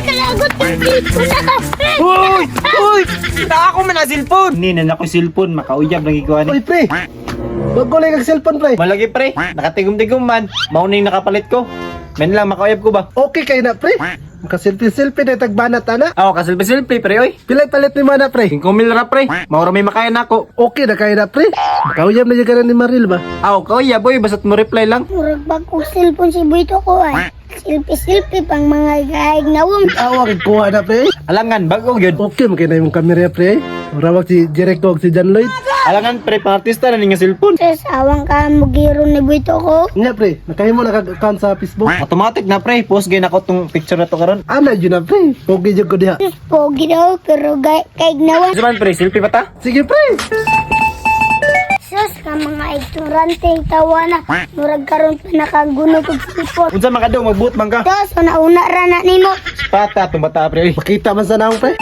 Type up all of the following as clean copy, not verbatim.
Kalagot yung cellphone na. Uy! Uy! Na ako man na cellphone! Hindi na ako cellphone, makauyab lang ikaw Uy, pre. Magkulay kag cellphone, pre. Malagi pre, nakatigom-tigom man. Mauna yung nakapalit ko. Men lang, makauyab ko ba? Okay kay na, pre. Maka-selfie-selfie na tagbanat, ana. Ako, kasilpi-silpi pre, oy. Pilay palit ni mana, pre. 5 mil ra pre. Maura may makayan ako. Okay na kay na, pre. Makauyab na yung ni Maril ba? Ako, kauya boy, basta't mo reply lang. Murag bagong cellphone si Buito ko ay. Silpi-silpi pang mga gaig na wong. Awag kuha na, pre. Alangan, bago yun. Okay, makina yung kamera, pre. Rawag si Jericho o si John Lloyd. Alangan pre, pang-artista na nga cellphone. Sus, awang ka mugiro ni Buito ko. Nga, pre. Nakahin mo naka-account sa Facebook. Automatic na pre, post gay na ko tong picture na to karon. Ana, yun na, pre. Pogi dyan ko diha. Sus, pogi daw, pero gaig na wong. Saman pre, selfie ba ta? Sige, pre. Sus, ka mga ignorante, tawa na. Murag karon pa nakaguno kong cellphone. Unsa man ka daw, magbuot man ka. Sus, una-una rana ni mo. Pata, tumata pre. Makita man sa naong, pre.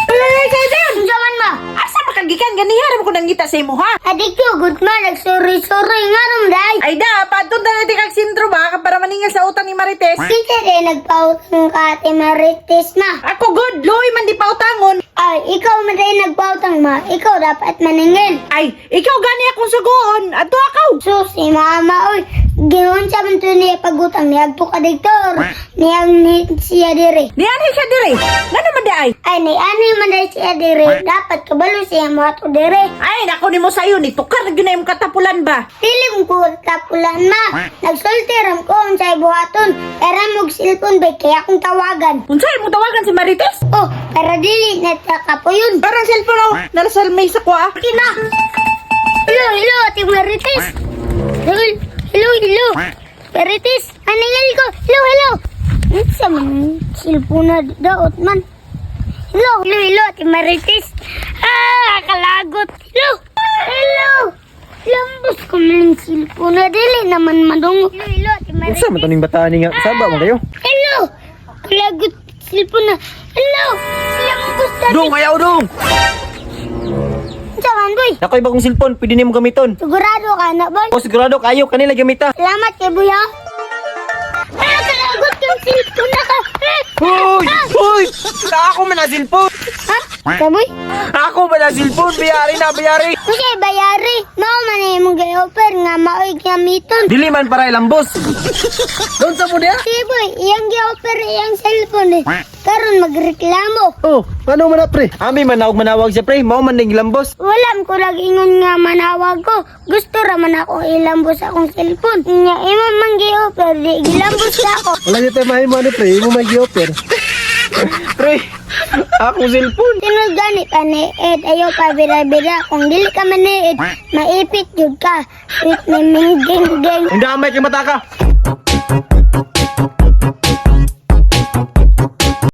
Alay, kaibigan, unsaman mo? Asa makagikan ganihan mo ko nang ngita sa imo ha? Adik ko, good man, nagsorry-sorry nga ron, day. Ay da, padton na natin kag sintro ba para maningil sa utang ni Marites. Kita rin nagpautang ka ate Marites na. Ako good, loy man di pa utangon. Ay, ikaw man rin nagpautang ma. Ikaw dapat maningil. Ay, ikaw gani akong sugoon. Ato akaw. Sus, si mama, oy. Ginoon siya man to niya pagutang niya. Agto ka diktor. Niya ni siya dire. Di ani siya dire. Ngano man di ay? Ay, ni ano man rin siya dire. Dapat kabalo siya mo ato dire. Ay, nako nimo sayo ni tukar na gyud na imong katapulan ba? Pilim ko kapulan ma. Nagsultiram ko ang say buhaton. Pero mong cellphone ba kaya akong tawagan. Unsay mo tawagan si Marites? Oh, para dili na takapo yun. Parang cellphone ako. Narasal may sa kwa. Kina. Hello, hello, Ate Marites. Hello. Marites, anayal ko. Hello. Sa man, cellphone na daot man. Hello, Ate Marites. Kalagot. Hello. Lambos ko man cellphone na dili naman madungo. Hello, Ate Marites. Unsa man to ning bata ni nga saba man kayo? Hello. Kalagot cellphone na. Hello. Lambos na. Dong, ayaw dong. Saman, boy. Ako iba kong cellphone, pwede nimo gamiton. Sigurado ka na, boy. O sigurado kayo kanila gamita. Salamat kay Buya. Kalagot yung cellphone na ka. Uy! Uy! Na ako man na cellphone. Ha? Kaboy? Ako man na cellphone, bayari. Kasi bayari. Mao man na yung gay-offer nga mao'y gamiton. Dili man para ilambos. Doon sa mo diha? Sige, boy. Iyang gay-offer iyang cellphone eh. Karon magreklamo. Oh, ano man na, pre? Ami man manawag siya pre, mao man ning lambos. Walam ko ingon nga manawag ko. Gusto raman ako ilambos akong cellphone. Nga imo man gay-offer, di gilambos na ako. Wala niyo tayo mahimo, ano, pre. Imo may gi-offer. Pre, akong cellphone. Tinod gani ka ni Ed, ayaw pa bira-bira. Kung dili ka man ni Ed, maipit yun ka. Sweet na mingging-ging. Ang damay kay mata ka.